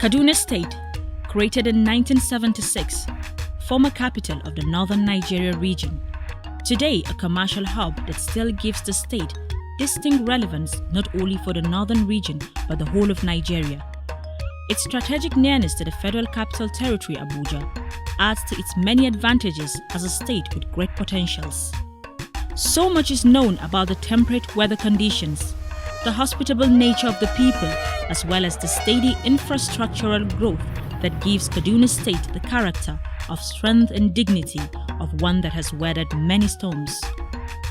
Kaduna State, created in 1976, former capital of the northern Nigeria region. Today, a commercial hub that still gives the state distinct relevance not only for the northern region but the whole of Nigeria. Its strategic nearness to the Federal Capital Territory, Abuja, adds to its many advantages as a state with great potentials. So much is known about the temperate weather conditions, the hospitable nature of the people, as well as the steady infrastructural growth that gives Kaduna State the character of strength and dignity of one that has weathered many storms.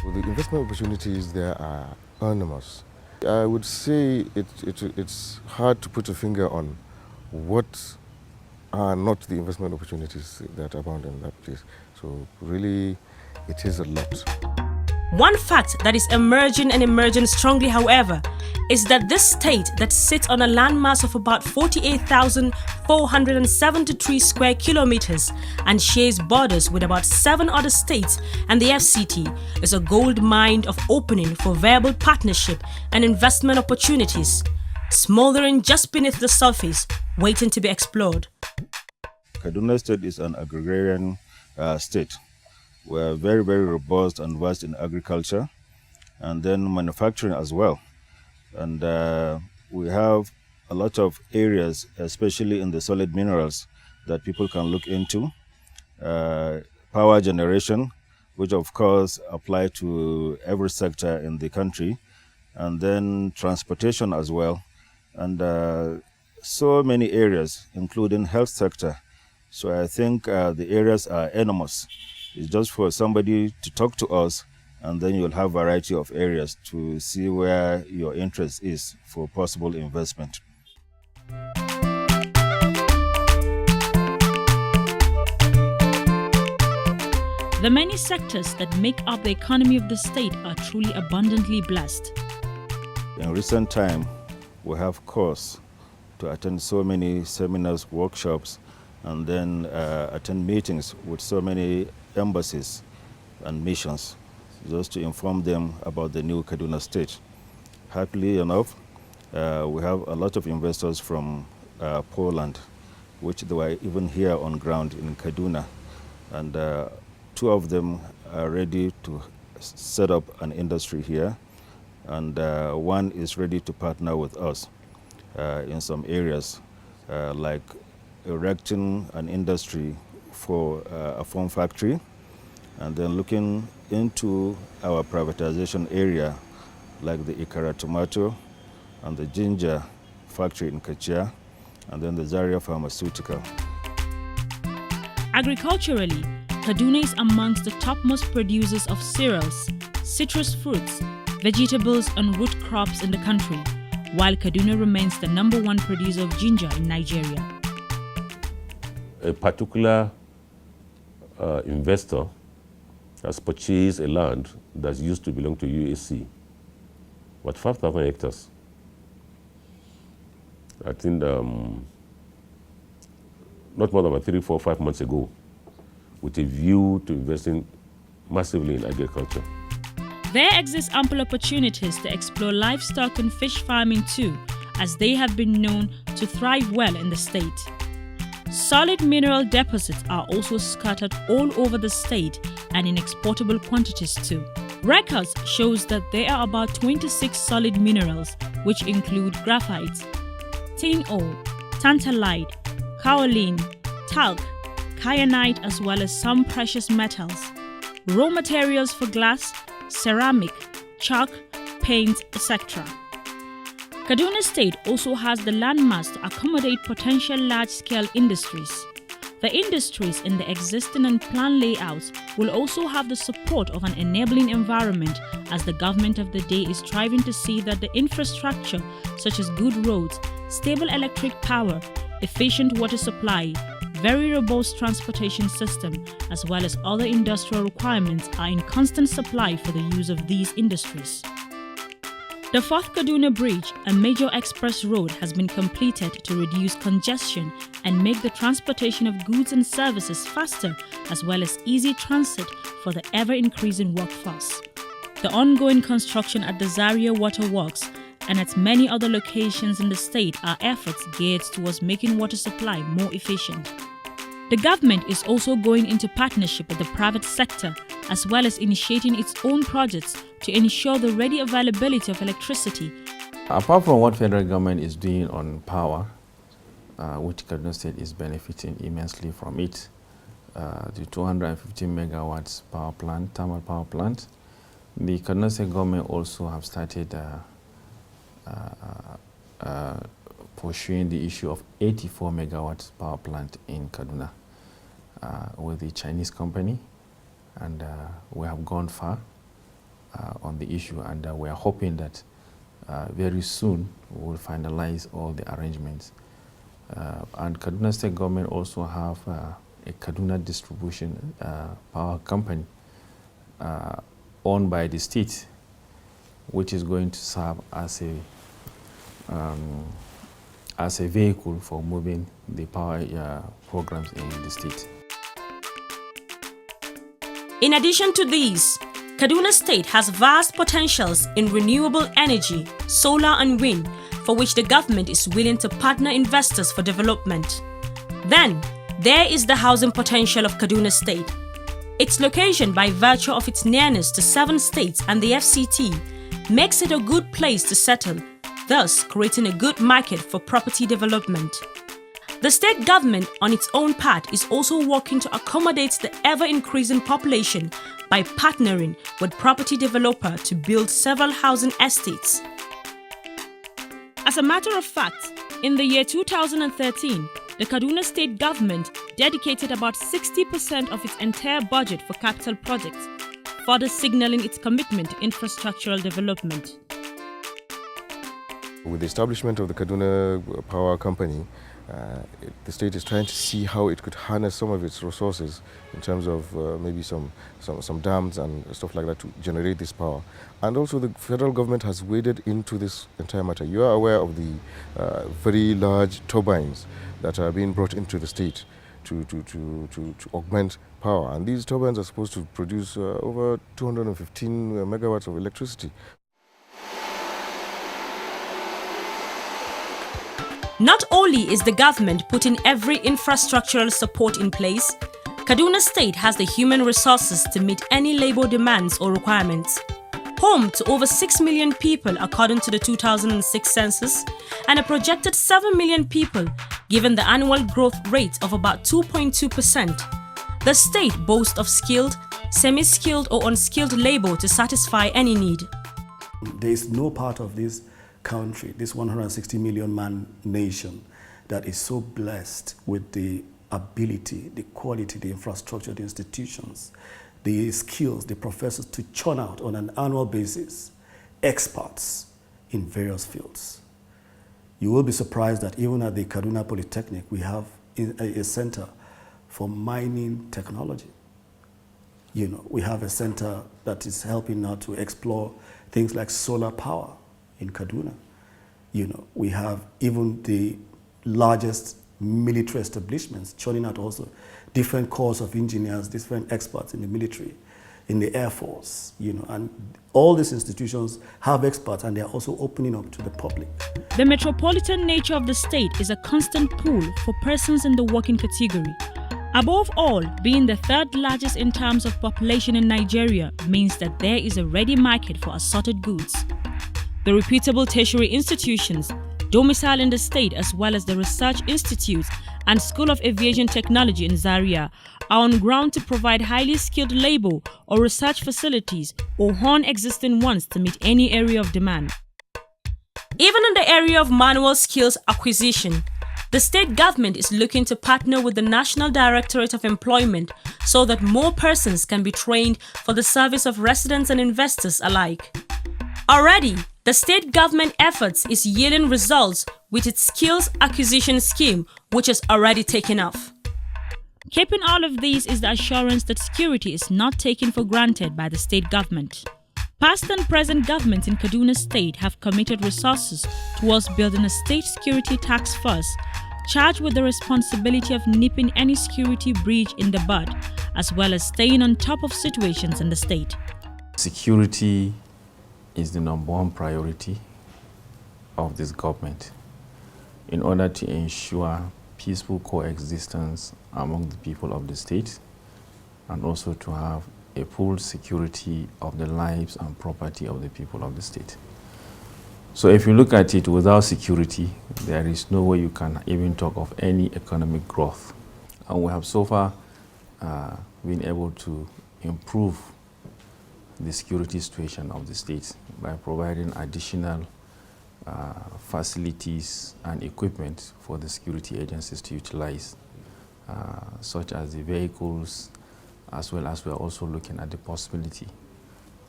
Well, the investment opportunities there are enormous. I would say it's hard to put a finger on what are not the investment opportunities that abound in that place. So really, it is a lot. One fact that is emerging strongly, however, is that this state that sits on a landmass of about 48,473 square kilometers and shares borders with about 7 other states and the FCT is a gold mine of opening for viable partnership and investment opportunities, smoldering just beneath the surface, waiting to be explored. Kaduna State is an agrarian state. We're very, very robust and vast in agriculture and then manufacturing as well. And we have a lot of areas, especially in the solid minerals, that people can look into. Power generation, which of course apply to every sector in the country. And then transportation as well. And so many areas, including health sector. So I think the areas are enormous. It's just for somebody to talk to us, and then you'll have a variety of areas to see where your interest is for possible investment. The many sectors that make up the economy of the state are truly abundantly blessed. In recent time, we have course to attend so many seminars, workshops, and then attend meetings with so many embassies and missions just to inform them about the new Kaduna State. Happily enough, we have a lot of investors from Poland, which they were even here on ground in Kaduna. And 2 of them are ready to set up an industry here. And 1 is ready to partner with us in some areas, like erecting an industry for a foam factory, and then looking into our privatization area, like the Ikara tomato and the ginger factory in Kachia, and then the Zaria pharmaceutical. Agriculturally, Kaduna is amongst the topmost producers of cereals, citrus fruits, vegetables and root crops in the country, while Kaduna remains the #1 producer of ginger in Nigeria. A particular investor has purchased a land that used to belong to UAC, about 5,000 hectares. I think not more than about 3, 4, 5 months ago, with a view to investing massively in agriculture. There exist ample opportunities to explore livestock and fish farming too, as they have been known to thrive well in the state. Solid mineral deposits are also scattered all over the state and in exportable quantities too. Records shows that there are about 26 solid minerals, which include graphite, tin ore, tantalite, kaolin, talc, kyanite, as well as some precious metals. Raw materials for glass, ceramic, chalk, paint, etc. Kaduna State also has the landmass to accommodate potential large-scale industries. The industries in the existing and planned layouts will also have the support of an enabling environment, as the government of the day is striving to see that the infrastructure such as good roads, stable electric power, efficient water supply, very robust transportation system, as well as other industrial requirements are in constant supply for the use of these industries. The 4th Kaduna Bridge, a major express road, has been completed to reduce congestion and make the transportation of goods and services faster, as well as easy transit for the ever-increasing workforce. The ongoing construction at the Zaria Waterworks and at many other locations in the state are efforts geared towards making water supply more efficient. The government is also going into partnership with the private sector as well as initiating its own projects to ensure the ready availability of electricity. Apart from what federal government is doing on power, which Kaduna State is benefiting immensely from it, the 250 megawatts power plant, thermal power plant, the Kaduna State government also have started pursuing the issue of 84 megawatts power plant in Kaduna with the Chinese company, and we have gone far on the issue, and we are hoping that very soon we will finalize all the arrangements. And Kaduna State government also have a Kaduna distribution power company owned by the state, which is going to serve as a vehicle for moving the power programs in the state. In addition to these, Kaduna State has vast potentials in renewable energy, solar and wind, for which the government is willing to partner investors for development. Then, there is the housing potential of Kaduna State. Its location, by virtue of its nearness to 7 states and the FCT, makes it a good place to settle, thus creating a good market for property development. The state government, on its own part, is also working to accommodate the ever-increasing population by partnering with property developer to build several housing estates. As a matter of fact, in the year 2013, the Kaduna State government dedicated about 60% of its entire budget for capital projects, further signaling its commitment to infrastructural development. With the establishment of the Kaduna Power Company, the state is trying to see how it could harness some of its resources in terms of maybe some dams and stuff like that to generate this power. And also the federal government has waded into this entire matter. You are aware of the very large turbines that are being brought into the state to augment power. And these turbines are supposed to produce over 215 megawatts of electricity. Not only is the government putting every infrastructural support in place, Kaduna State has the human resources to meet any labor demands or requirements. Home to over 6 million people according to the 2006 census, and a projected 7 million people given the annual growth rate of about 2.2%. The state boasts of skilled, semi-skilled or unskilled labor to satisfy any need. There is no part of this country, this 160 million man nation, that is so blessed with the ability, the quality, the infrastructure, the institutions, the skills, the professors to churn out on an annual basis experts in various fields. You will be surprised that even at the Kaduna Polytechnic, we have a center for mining technology. You know, we have a center that is helping now to explore things like solar power in Kaduna. You know, we have even the largest military establishments churning out also different corps of engineers, different experts in the military, in the Air Force, you know, and all these institutions have experts and they are also opening up to the public. The metropolitan nature of the state is a constant pool for persons in the working category. Above all, being the third largest in terms of population in Nigeria means that there is a ready market for assorted goods. The reputable tertiary institutions, domiciled in the state as well as the Research Institute and School of Aviation Technology in Zaria, are on ground to provide highly skilled labor or research facilities or hone existing ones to meet any area of demand. Even in the area of manual skills acquisition, the state government is looking to partner with the National Directorate of Employment so that more persons can be trained for the service of residents and investors alike. Already, the state government efforts is yielding results with its skills acquisition scheme, which has already taken off. Keeping all of these is the assurance that security is not taken for granted by the state government. Past and present governments in Kaduna State have committed resources towards building a state security task force charged with the responsibility of nipping any security breach in the bud, as well as staying on top of situations in the state. Security is the #1 priority of this government in order to ensure peaceful coexistence among the people of the state, and also to have a full security of the lives and property of the people of the state. So if you look at it, without security, there is no way you can even talk of any economic growth. And we have so far been able to improve the security situation of the state by providing additional facilities and equipment for the security agencies to utilize, such as the vehicles, as well as we are also looking at the possibility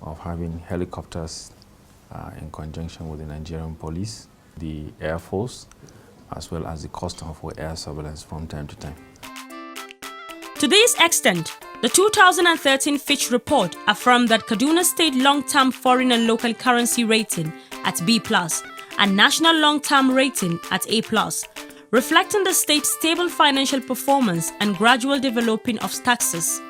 of having helicopters in conjunction with the Nigerian police, the Air Force, as well as the Customs for air surveillance from time to time. To this extent, the 2013 Fitch report affirmed that Kaduna State long-term foreign and local currency rating at B+ and national long-term rating at A+, reflecting the state's stable financial performance and gradual developing of taxes.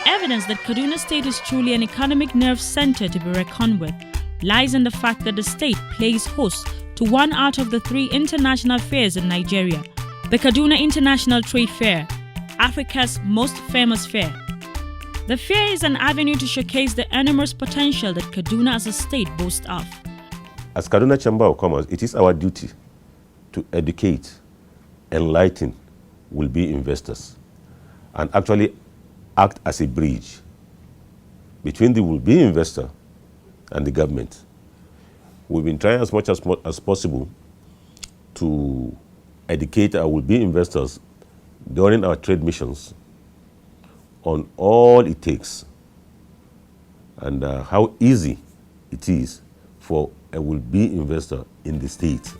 Evidence that Kaduna State is truly an economic nerve center to be reckoned with lies in the fact that the state plays host to one out of the 3 international fairs in Nigeria, the Kaduna International Trade Fair, Africa's most famous fair. The fair is an avenue to showcase the enormous potential that Kaduna as a state boasts of. As Kaduna Chamber of Commerce, it is our duty to educate, enlighten will-be investors, and actually act as a bridge between the will-be investor and the government. We've been trying as much as possible to educate our will-be investors during our trade missions on all it takes and how easy it is for a will-be investor in the state.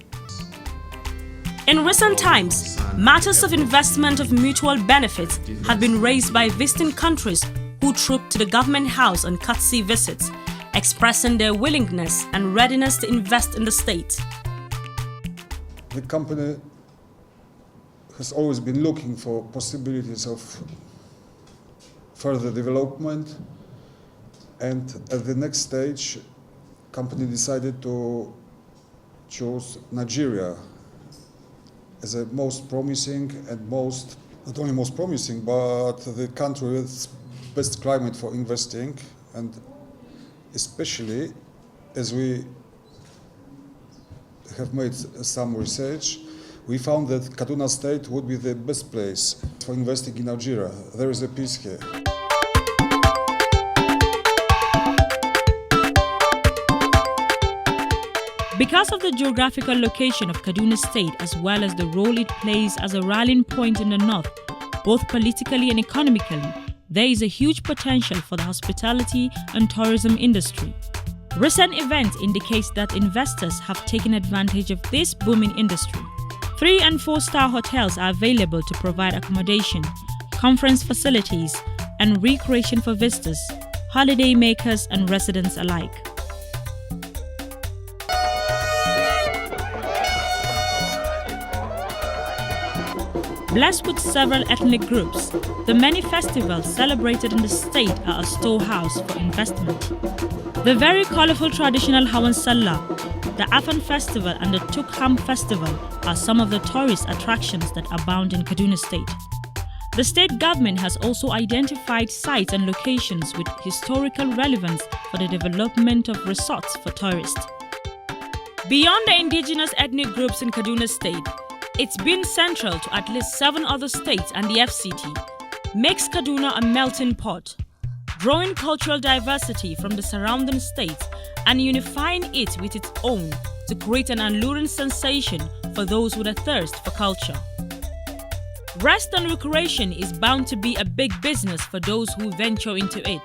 In recent times, matters of investment of mutual benefit have been raised by visiting countries who troop to the government house on courtesy visits, expressing their willingness and readiness to invest in the state. The company has always been looking for possibilities of further development, and at the next stage, company decided to choose Nigeria as the most promising and not only most promising, but the country with best climate for investing, and especially as we have made some research, we found that Kaduna State would be the best place for investing in Nigeria. There is a peace here. Because of the geographical location of Kaduna State as well as the role it plays as a rallying point in the north, both politically and economically, there is a huge potential for the hospitality and tourism industry. Recent events indicate that investors have taken advantage of this booming industry. 3- and 4-star hotels are available to provide accommodation, conference facilities, and recreation for visitors, holiday makers, and residents alike. Blessed with several ethnic groups, the many festivals celebrated in the state are a storehouse for investment. The very colorful traditional Hawan Sallah, the Afan Festival and the Tukham Festival are some of the tourist attractions that abound in Kaduna State. The state government has also identified sites and locations with historical relevance for the development of resorts for tourists. Beyond the indigenous ethnic groups in Kaduna State, it's been central to at least 7 other states and the FCT, makes Kaduna a melting pot, drawing cultural diversity from the surrounding states and unifying it with its own to create an alluring sensation for those with a thirst for culture. Rest and recreation is bound to be a big business for those who venture into it.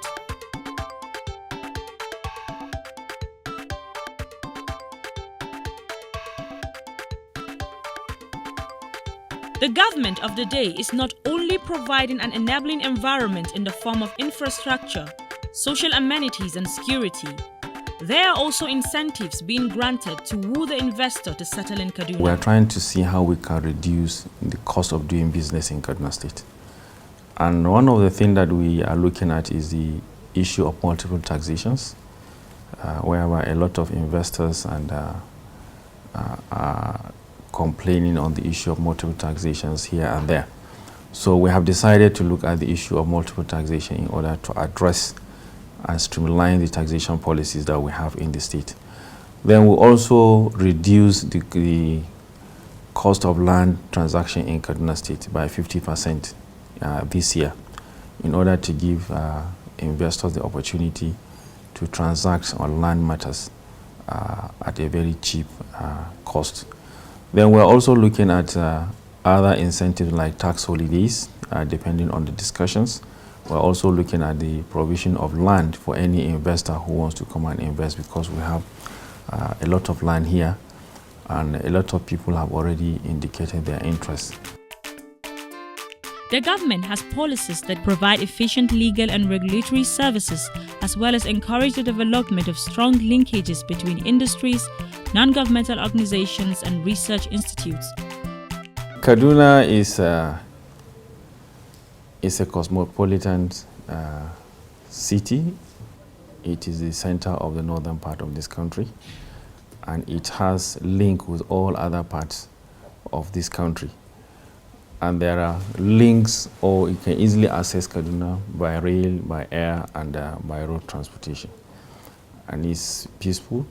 The government of the day is not only providing an enabling environment in the form of infrastructure, social amenities and security. There are also incentives being granted to woo the investor to settle in Kaduna. We are trying to see how we can reduce the cost of doing business in Kaduna State. And one of the things that we are looking at is the issue of multiple taxations, whereby a lot of investors are complaining on the issue of multiple taxations here and there. So we have decided to look at the issue of multiple taxation in order to address and streamline the taxation policies that we have in the state. Then we'll also reduce the cost of land transaction in Kaduna State by 50% this year in order to give investors the opportunity to transact on land matters at a very cheap cost. Then we're also looking at other incentives like tax holidays, depending on the discussions. We're also looking at the provision of land for any investor who wants to come and invest, because we have a lot of land here and a lot of people have already indicated their interest. The government has policies that provide efficient legal and regulatory services, as well as encourage the development of strong linkages between industries, non-governmental organizations, and research institutes. Kaduna is a cosmopolitan city. It is the center of the northern part of this country, and it has link with all other parts of this country. And there are links, or you can easily access Kaduna by rail, by air, and by road transportation. And it's peaceful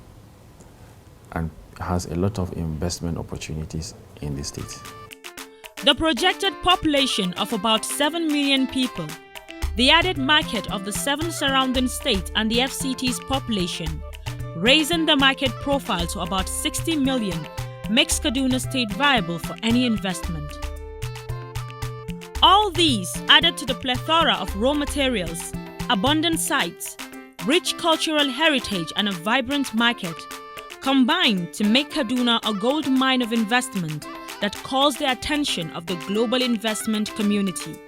and has a lot of investment opportunities in the state. The projected population of about 7 million people, the added market of the 7 surrounding states, and the FCT's population, raising the market profile to about 60 million, makes Kaduna State viable for any investment. All these, added to the plethora of raw materials, abundant sites, rich cultural heritage, and a vibrant market, combine to make Kaduna a gold mine of investment that calls the attention of the global investment community.